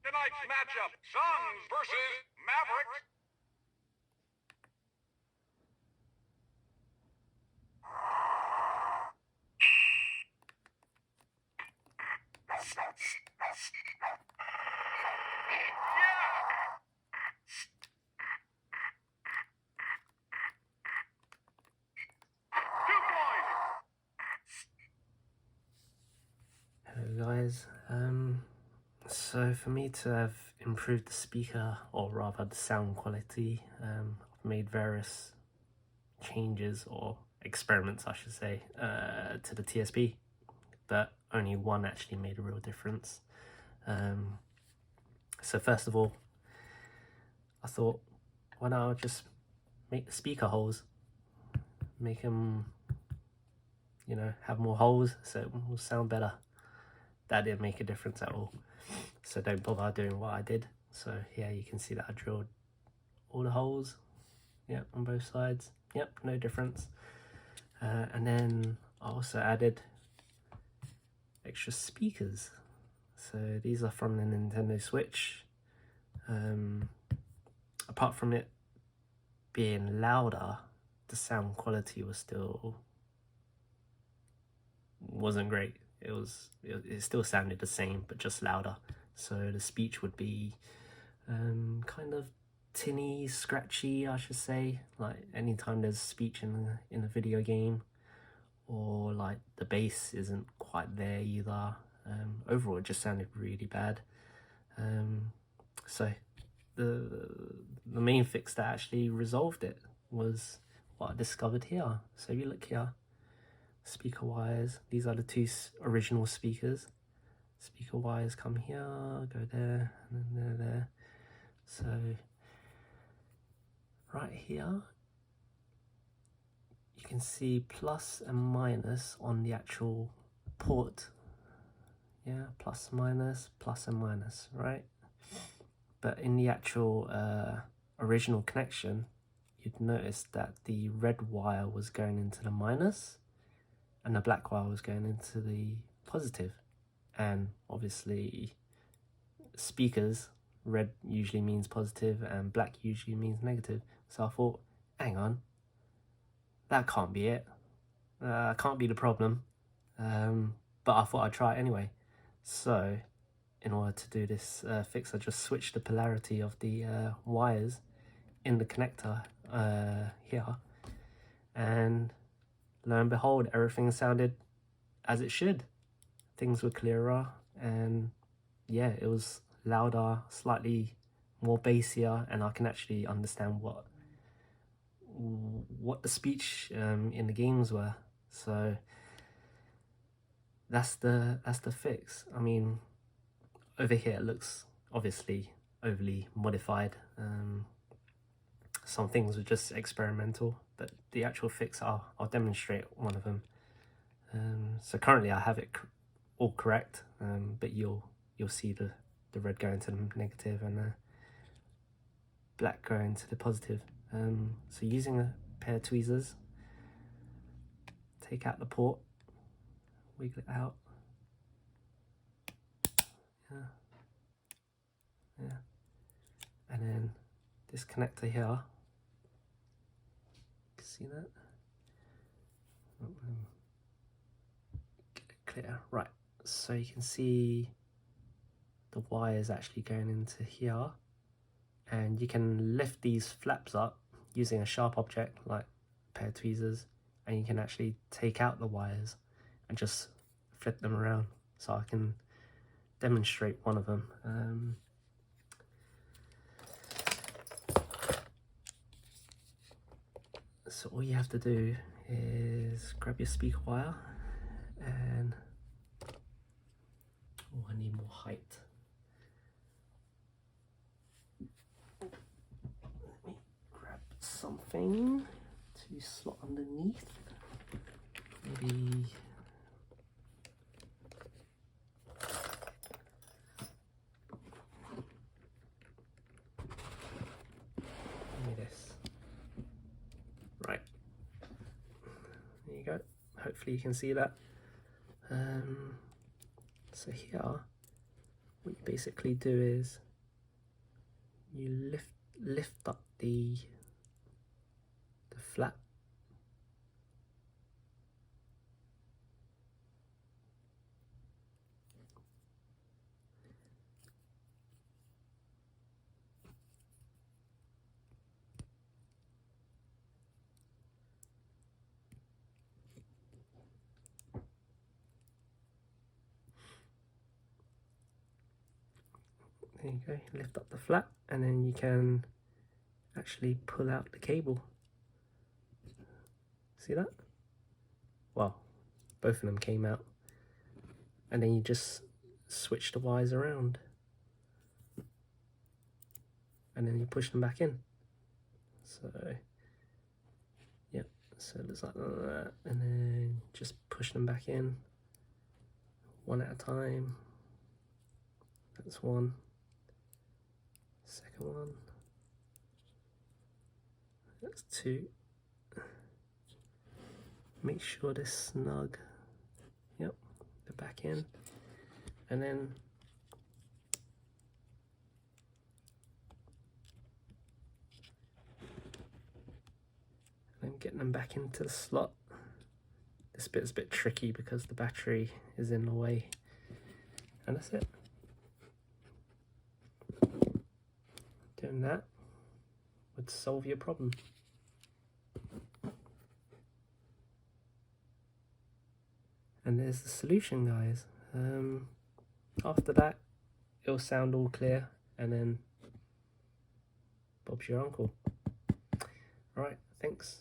Tonight's matchup, Suns versus Mavericks. Hello guys, so for me to have improved the speaker, or rather the sound quality, I've made various changes or experiments I should say to the TSP, but only one actually made a real difference. So first of all, I thought, why not just make the speaker holes, make them, you know, have more holes so it will sound better. That didn't make a difference at all, so don't bother doing what I did. So yeah, you can see that I drilled all the holes, yep, on both sides, yep, no difference. And then I also added extra speakers. So these are from the Nintendo Switch. Apart from it being louder, the sound quality was wasn't great. It still sounded the same, but just louder. So the speech would be kind of tinny, scratchy, I should say. Like anytime there's speech in a video game, or like the bass isn't quite there either. Overall, it just sounded really bad. So the main fix that actually resolved it was what I discovered here. So if you look here, speaker wires, these are the two original speakers. Speaker wires come here, go there, and then there. So right here you can see plus and minus on the actual port. Yeah, plus and minus, right? But in the actual original connection, you'd notice that the red wire was going into the minus and the black wire was going into the positive. And obviously speakers, red usually means positive and black usually means negative. So I thought, hang on, that can't be it. Can't be the problem. But I thought I'd try it anyway. So in order to do this fix, I just switched the polarity of the wires in the connector here, and lo and behold, everything sounded as it should. Things were clearer, and yeah, it was louder, slightly more bassier, and I can actually understand what the speech in the games were. So that's the fix. I mean, over here it looks obviously overly modified. Some things were just experimental, but the actual fix, I'll demonstrate one of them. So currently I have it all correct, but you'll see the red going to the negative and the black going to the positive. So using a pair of tweezers, take out the port, wiggle it out. Yeah. And then this connector here, you can see that? Get it clear. Right, so you can see the wires actually going into here, and you can lift these flaps up using a sharp object like a pair of tweezers, and you can actually take out the wires and just flip them around. So I can demonstrate one of them. So all you have to do is grab your speaker wire and, oh, I need more height. Let me grab something to slot underneath. Maybe this. Right. There you go. Hopefully you can see that. So here, what you basically do is you lift up the flap. There you go, lift up the flap, and then you can actually pull out the cable. See that? Well, both of them came out. And then you just switch the wires around. And then you push them back in. So, yep, so it looks like that. And then just push them back in, one at a time. That's one. Second one. That's two. Make sure they're snug. Yep, they're back in. And then getting them back into the slot. This bit's a bit tricky because the battery is in the way. And that's it. Doing that would solve your problem. And there's the solution, guys. After that, it'll sound all clear, and then Bob's your uncle. Alright, thanks.